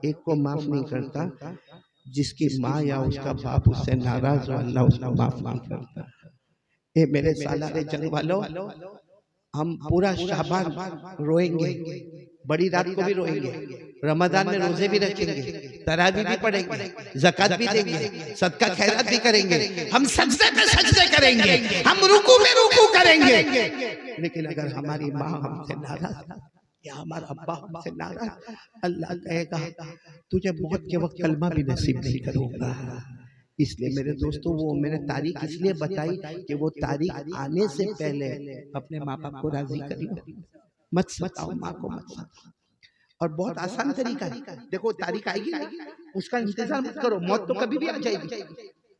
एक को माफ नहीं करता, जिसकी माँ या उसका बाप उससे नाराज हो अल्लाह उसको माफ नहीं करता। ये मेरे सालारे जंग वालों, हम पूरा शाबान रोएंगे, बड़ी रात को भी रोएंगे, रमजान में रोजे भी रखेंगे, तरावी भी पढ़ेंगे, ज़कात भी देंगे, सदका खैरात भी करेंगे, हम सजदे पे सजदे करेंगे, हम रुकू में रुकू करेंगे। लेकिन अगर हमारी माँ हमसे नाराज या हमारा अब्बा हमसे नाराज, अल्लाह कहेगा तुझे मौत के वक्त कलमा भी नसीब नहीं करूंगा। इसलिए मेरे दोस्तों, वो मैंने तारीख इसलिए बताई कि वो तारीख आने से पहले अपने माँ बाप को राजी कर लो, मत सताओ माँ को, मत सताओ। और बहुत आसान तरीका है, देखो तारीख आएगी ना, उसका इंतजार मत करो, मौत तो कभी भी आ जाएगी।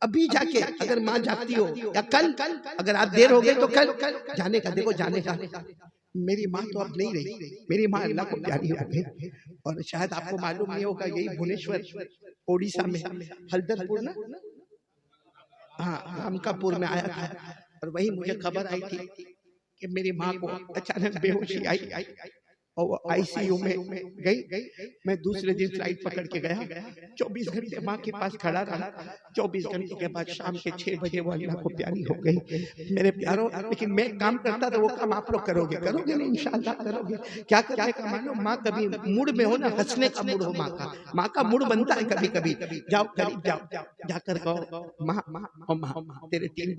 अभी जाके अगर माँ जागती हो या कल, अगर आप देर हो गए तो कल जाने का, देखो जाने का। मेरी माँ तो अब नहीं रही, मेरी माँ अल्लाह को प्यारी हो गई। और शायद आपको मालूम नहीं होगा, यही भुवनेश्वर ओडिशा में हल्दरपुर ना, हाँ रामकापुर में आया था, और वही मुझे खबर आई थी कि मेरी माँ को अचानक बेहोशी आई और वो आईसीयू में गई। मैं दूसरे दिन फ्लाइट पकड़ के गया, 24 घंटे माँ के पास खड़ा रहा। 24 घंटे के बाद शाम के 6 बजे वो अल्लाह को प्यारी हो गई। मेरे प्यारों, लेकिन मैं काम करता था, वो काम आप लोग करोगे नहीं इंशाअल्लाह करोगे। क्या करने का मालूम, माँ कभी मूड में हो ना, हंसने का मूड हो, माँ का मूड बनता है कभी कभी। जाओ करीब जाओ, जाकर कहो माँ माँ तेरे 3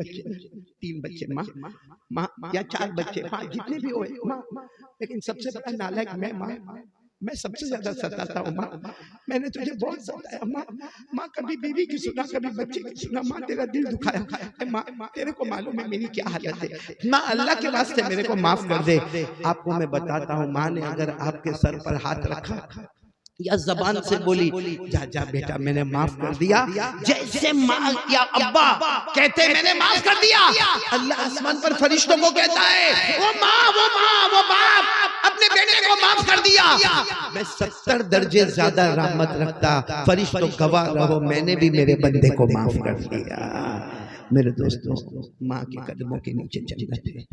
बच्चे माँ या 4 बच्चे माँ, जितने भी हो माँ। लेकिन सबसे बड़ा नालायक मैं सबसे ज्यादा सताता हूँ माँ, मैंने तुझे बहुत सताया माँ, कभी बीवी की सुना, कभी बच्चे की सुना, माँ तेरा दिल दुखाया माँ, तेरे को मालूम है मेरी क्या हालत है माँ, अल्लाह के वास्ते मेरे को माफ कर दे। आपको मैं बताता हूँ, माँ ने अगर आपके सर पर हाथ रखा या जबान से बोली जा जा बेटा मैंने माफ कर दिया, जैसे माँ या अब्बा कहते मैंने माफ कर दिया, अल्लाह आसमान पर फरिश्तों को कहता है वो बाप अपने बेटे को माफ कर दिया। मैं 70 दर्जे ज्यादा रहमत रखता, फरिश्तों गवाह रहो, मैंने भी मेरे बंदे को माफ कर दिया। मेरे दोस्तों, माँ के कदमों के नीचे जन्नत है,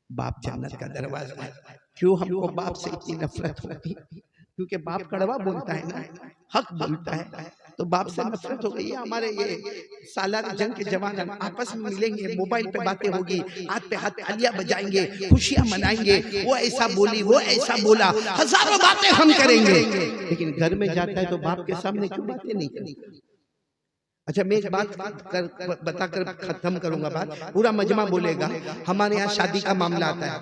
बाप जन्नत का दरवाजा है। क्यों हमको बाप से इतनी नफरत होती? क्योंकि बाप कड़वा बोलता है ना, हक बोलता है, तो बाप से नफरत हो गई है। हमारे ये सालार जंग के जवान आपस में मिलेंगे, मोबाइल पे बातें होगी, हाथ पे हाथ तालियां बजाएंगे, खुशियां मनाएंगे, वो ऐसा बोली, वो ऐसा बोला, हजारों बातें हम करेंगे, लेकिन घर में जाता है तो बाप के सामने क्यों बातें नहीं करते? अच्छा, मैं एक बात बताकर खत्म करूंगा बात, पूरा मजमा बोलेगा। हमारे यहाँ शादी का मामला आता है,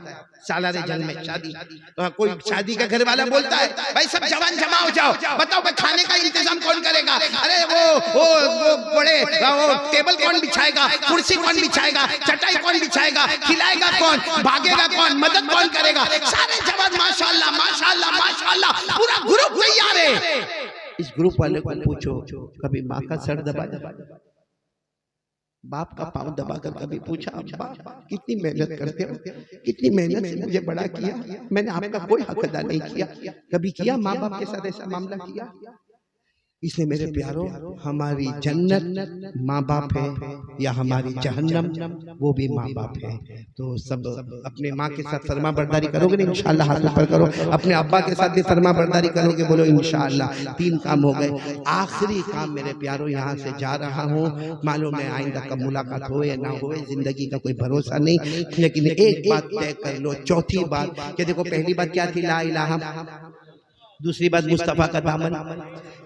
सालारे जंग में शादी, तो कोई शादी का घर वाला बोलता है भाई सब जवान जमा हो जाओ, बताओ भाई खाने का इंतजाम कौन करेगा? अरे वो बड़े वो टेबल कौन बिछाएगा, कुर्सी कौन बिछाएगा, चटाई कौन बिछाएगा, खिलाएगा कौन, भागेगा कौन, मदद कौन करेगा? सारे जवान माशाल्लाह माशाल्लाह माशाल्लाह, पूरा ग्रुप तैयार है। इस ग्रुप वाले को पूछो, कभी माँ का सर दबा, बाप का पांव दबाकर कभी पूछा अब्बा कितनी मेहनत करते हो, कितनी मेहनत से मुझे बड़ा किया, मैंने आपका कोई हक अदा नहीं किया? कभी किया माँ बाप के साथ ऐसा मामला किया? इसलिए मेरे प्यारों, हमारी जन्नत माँ बाप है या हमारी जहन्नम वो भी माँ बाप है। तो सब अपने माँ के साथ फरमा बरदारी करोगे ना इंशाअल्लाह, हाथ ऊपर करो। अपने अब्बा के साथ भी फरमा बरदारी करोगे, बोलो इंशाअल्लाह। 3 काम हो गए। आखिरी काम मेरे प्यारों, यहाँ से जा रहा हूँ, मालूम है आइंदा कब मुलाकात हो या ना हो, जिंदगी का कोई भरोसा नहीं, लेकिन एक बात तय कर लो। चौथी बात कि देखो, पहली बात क्या थी? ला इलाहा, दूसरी बात मुस्तफा का दामन,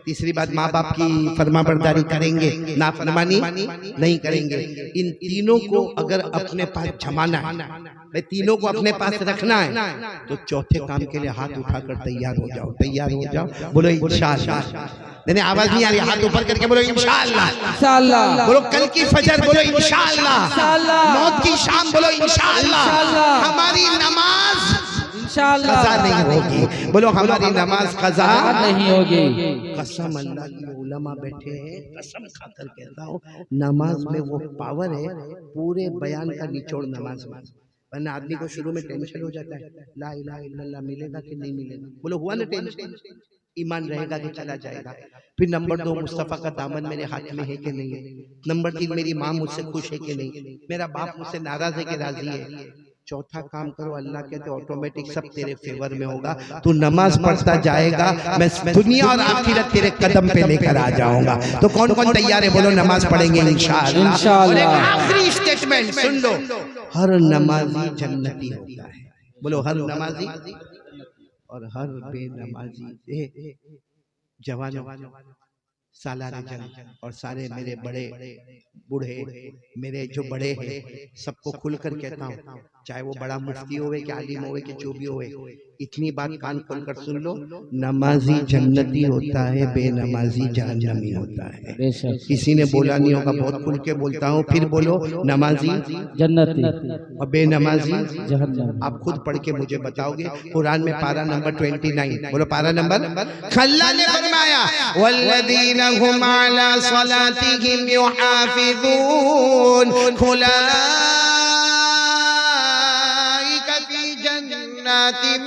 तीसरी बात माँ बाप की फरमा बरदारी करेंगे, नाफरमानी नहीं करेंगे। इन तीनों को अगर अपने पास जमाना है, भाई तीनों को अपने पास रखना है, तो चौथे काम के लिए हाथ उठाकर तैयार हो जाओ, तैयार हो जाओ। बोलो इंशाअल्लाह। नहीं आवाज नहीं आ रही, हाथ ऊपर करके बोलो इंशाअल्लाह, इंशाअल्लाह। बोलो कल की फजर, बोलो इंशाअल्लाह, इंशाअल्लाह। मौत की शाम, बोलो इंशाअल्लाह, इंशाअल्लाह। हमारी नमाज कज़ा नहीं होगी, बोलो हमारी नमाज कज़ा नहीं होगी। कसम अल्लाह की, उलमा बैठे हैं, कसम खाकर कहता हूँ, नमाज में वो पावर है, पूरे बयान का निचोड़ नमाज में। वरना आदमी को शुरू में टेंशन हो जाता है, ला इलाहा इल्लल्लाह मिलेगा कि नहीं मिलेगा, बोलो हुआ ना टेंशन, ईमान रहेगा कि चला जाएगा। फिर नंबर 2, मुस्तफा का दामन मेरे हाथ में है कि नहीं है। नंबर 3, मेरी माँ मुझसे खुश है कि नहीं, मेरा बाप मुझसे नाराज है कि राजी है। चौथा काम करो, अल्लाह कहते ऑटोमेटिक सब तेरे फेवर में होगा। तू नमाज पढ़ता जाएगा, मैं दुनिया और आखिरत तेरे कदम पे लेकर आ जाऊंगा। तो कौन कौन तैयार है? बोलो नमाज पढ़ेंगे इंशाअल्लाह। इंशाअल्लाह। आखिरी स्टेटमेंट सुन लो, हर नमाजी जन्नती होता है। बोलो हर नमाजी और हर बेनमाजी। जवानों, सालारे जंग और सारे मेरे बड़े बूढ़े, मेरे जो बड़े हैं, सबको खुलकर कहता हूँ, चाहे वो बड़ा मुफ्ती होवे कि आलिम होवे कि जो भी होवे, इतनी बात कान खोलकर सुन लो, नमाजी जन्नती होता है, बेनमाजी जहन्नमी होता है। किसी ने बोला नहीं होगा, बहुत खुल के बोलता हूँ, फिर बोलो, नमाजी जन्नती और बेनमाजी जहन्नमी। आप खुद पढ़ के मुझे बताओगे। कुरान में पारा नंबर 29, बोलो पारा नंबर, अल्लाह ने फरमाया वल्लज़ीना हुम अला सलातिहिम युहाफिज़ून उलाइका फी जन्नातिन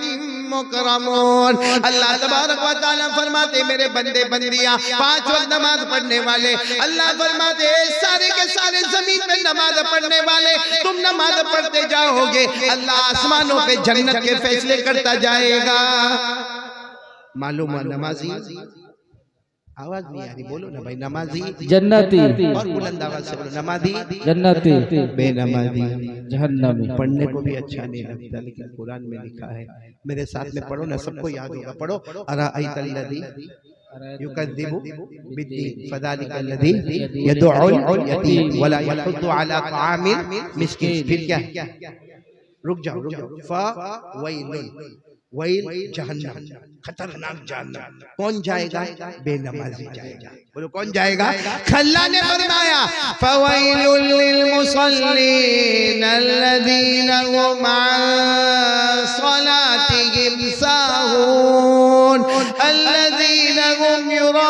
मुकरमून। अल्लाह तबारक व तआला फरमाते मेरे बंदे बंदियां 5 वक्त नमाज पढ़ने वाले, अल्लाह फरमाते सारे के सारे जमीन में नमाज पढ़ने वाले, तुम नमाज पढ़ते जाओगे, अल्लाह आसमानों पे जन्नत के फैसले करता जाएगा। मालूम है नमाजी, आवाज नहीं आ रही, बोलो ना भाई, नमाजी जन्नती, और बुलंद आवाज से बोलो, नमाजी जन्नती, बेनमाजी जहन्नमी। पढ़ने को भी अच्छा नहीं लगता, लेकिन कुरान में लिखा है। मेरे साथ में पढ़ो ना, सबको याद होगा, पढ़ो अराअयतल्लज़ी युकज़्ज़िबु बिद्दीन फ़ज़ालिकल्लज़ी यदउल यतीम वला यहुद्दु अला तआमिल मिस्कीन। फिर क्या? रुक जाओ, फ़वैलुन, वैल जहन्नम, खतरनाक जहन्नम। कौन जाएगा? बेनमाजी जाएगा। बोलो कौन जाएगा? अल्लाह ने फरमाया फवैलुल लिल मुसल्लीन अल्लज़ीना हुम अन सलातिहिम साहून अल्लज़ीना हुम युराऊन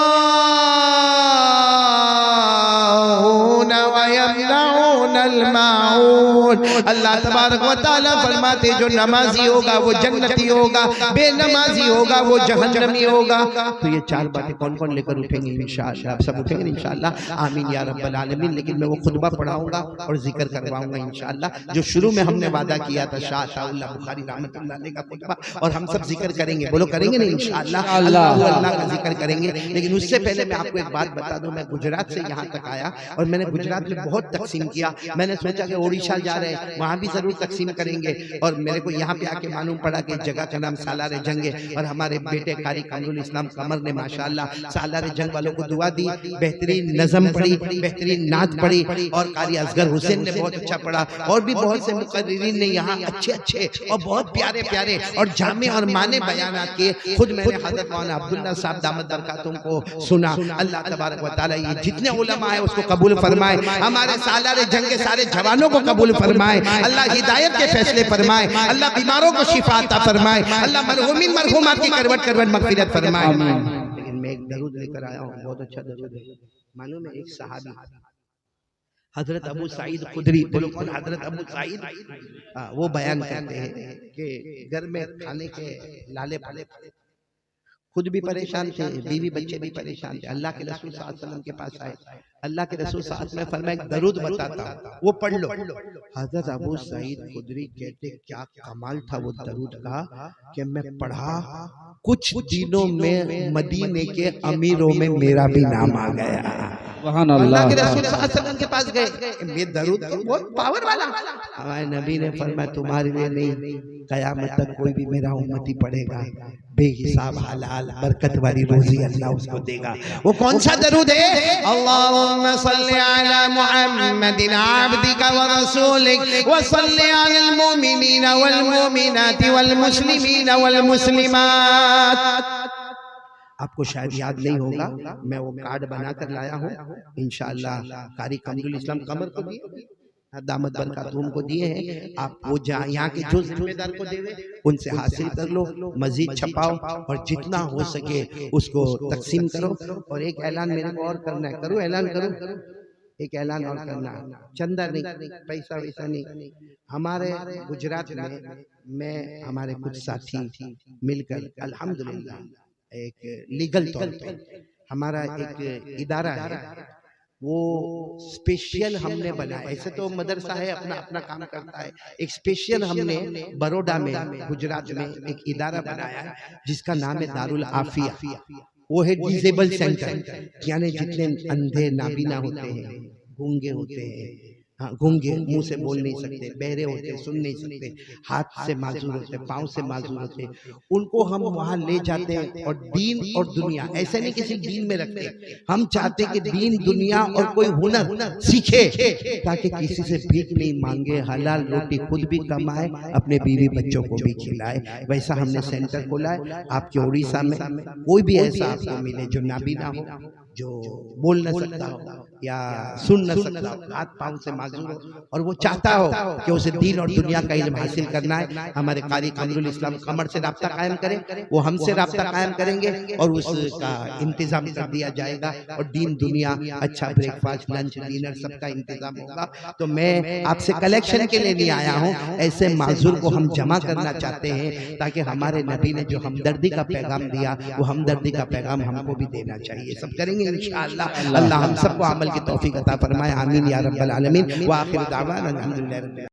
व यमनऊनल माऊन। अल्लाह तबारक व तआला फरमाते जो नमाजी होगा वो जन्नती होगा, बेनमाजी होगा वो जहन्नमी होगा। तो ये 4 बातें कौन कौन लेकर उठेंगे इंशाअल्लाह? आप सब उठेंगे इंशाअल्लाह, आमीन या रब्बल आलमीन। लेकिन मैं वो खुतबा पढ़ाऊंगा और जिक्र करवाऊंगा इंशाअल्लाह, जो शुरू में हमने वादा किया था, शाह अताउल्लाह बुखारी रहमतुल्लाह अलैह का खुतबा, और हम सब जिक्र करेंगे। बोलो करेंगे नहीं इंशाअल्लाह? अल्लाह का जिक्र करेंगे। लेकिन उससे पहले मैं आपको एक बात बता दूं, मैं गुजरात से यहाँ तक आया और मैंने गुजरात में बहुत तकसीम किया। मैंने सोचा कि ओडिशा जा रहे हैं, वहां भी जरूर तकसीम करेंगे, और मेरे को यहाँ पे आके मालूम पड़ा कि जगह का नाम सालारे जंग है। और हमारे बेटे कारी कमरुल इस्लाम कमर ने माशाअल्लाह सालारे जंग वालों को दुआ दी, बेहतरीन नज़म पढ़ी, बेहतरीन नात पढ़ी, और कारी असगर हुसैन ने बहुत अच्छा पढ़ा, और भी बहुत से मुक़र्रिरीन ने यहाँ अच्छे अच्छे और बहुत प्यारे प्यारे और जामे और माने बयानात किए। खुद मैंने हज़रत मौलाना अब्दुल्ला साहब दामत बरकातुहुम को सुना। अल्लाह तबारक व तआला ये जितने उलमा है उसको कबूल फरमाए, हमारे सालारे जंग के सारे जवानों को कबूल फरमाए, अल्लाह हिदायत के फैसले फरमाए, अल्लाह बीमारों को शिफा अता फरमाए, अल्लाह मरहूमीन मरहूमात की करवट करवट मग़फ़िरत फरमाए। लेकिन मैं एक दरूद लेकर आया हूँ, बहुत अच्छा दरूद है। मालूम है एक सहाबी हजरत अबू सईद खुदरी, बोलो कौन? हजरत अबू सईद, वो बयान करते हैं कि घर में खाने के लाले पाले, खुद भी परेशान थे, बीवी बच्चे भी परेशान थे। अल्लाह के रसूल सल्लल्लाहु अलैहि वसल्लम के पास आए, अल्लाह के रसूल सल्लल्लाहु अलैहि वसल्लम फरमाया एक दरूद बताता हूं, वो पढ़ लो। हजरत अबू सईद खुदरी कहते क्या कमाल था वो दरूद का कि मैं पढ़ा, कुछ दिनों में मदीने के अमीरों में मेरा भी नाम आ गया। अल्लाह के रसूल सल्लल्लाहु अलैहि वसल्लम के पास गए, ये दरूद बहुत पावर वाला। हमारे नबी ने फरमाया तुम्हारे लिए नहीं, कयामत तक कोई भी मेरा उम्मती पढ़ेगा, बेहिसाब हलाल बरकत वाली रोजी अल्लाह उसको देगा। वो कौन सा दरूद है? अल्लाहुम्मा सल्ली अला मुहम्मदिन अब्दिका व रसूलिक व सल्ली अलल मुमिनीना वल मुमिनाति वल मुस्लिमीना वल मुस्लिमात। आपको शायद याद नहीं होगा, मैं वो कार्ड बना कर लाया हूँ इंशाअल्लाह, कारी कमरुल इस्लाम कमर को दिए, दामत बरकातुहुम को दिए हैं। आप वो यहाँ के जो जिम्मेदार को देवे उनसे हासिल कर लो, मजीद छपाओ और जितना हो सके उसको तकसीम करो। और एक ऐलान मेरे को और करना है, करो ऐलान करो, एक ऐलान और करना, चंदा नहीं, पैसा वैसा नहीं। हमारे गुजरात में मैं हमारे कुछ साथी मिलकर अल्हम्दुलिल्लाह एक लीगल तौर पे हमारा एक इदारा है, वो स्पेशल हमने बनाया। ऐसे तो मदरसा है अपना अपना काम करता है, एक स्पेशल हमने बड़ौदा में गुजरात में एक इदारा बनाया है जिसका नाम है दारुल आफिया। वो है डिसेबल सेंटर, यानी जितने अंधे नाबीना होते हैं, गूंगे होते हैं, हाँ गूंगे, मुंह से बोल नहीं सकते, बहरे होते, सुन नहीं सकते, हाथ से माजूर होते, पाँव से माजूर होते, उनको हम वहां ले जाते हैं। और दीन और दुनिया, ऐसे नहीं कि सिर्फ दीन में रखते, हम चाहते कि दीन दुनिया और कोई हुनर सीखे ताकि किसी से भीख नहीं मांगे, हलाल रोटी खुद भी कमाए, अपने बीवी बच्चों को भी खिलाए। वैसा हमने सेंटर खोला है। आपके उड़ीसा में कोई भी ऐसा आपको मिले जो नाबीना हो, जो बोल न सकता हो या सुन न सकता हो, हाथ पांव से माजूर हो, और वो चाहता हो कि उसे दीन और दुनिया का इल्म हासिल करना है, हमारे कारी कमरुल इस्लाम कमर से राब्ता कायम करें, वो हमसे राब्ता कायम करेंगे और उसका इंतजाम कर दिया जाएगा। और दीन दुनिया, अच्छा ब्रेकफास्ट, लंच, डिनर सबका इंतजाम होगा। तो मैं आपसे कलेक्शन के लिए नहीं आया हूँ, ऐसे माजूर को हम जमा करना चाहते हैं ताकि हमारे नबी ने जो हमदर्दी का पैगाम दिया, वो हमदर्दी का पैगाम हमको भी देना चाहिए। सब करेंगे इंशाअल्लाह। अल्लाह हम सबको अमल की तौफीक अता फरमाए। आमीन या रब्बल आलमीन। व आखिर दावाना अल्हम्दुलिल्लाह।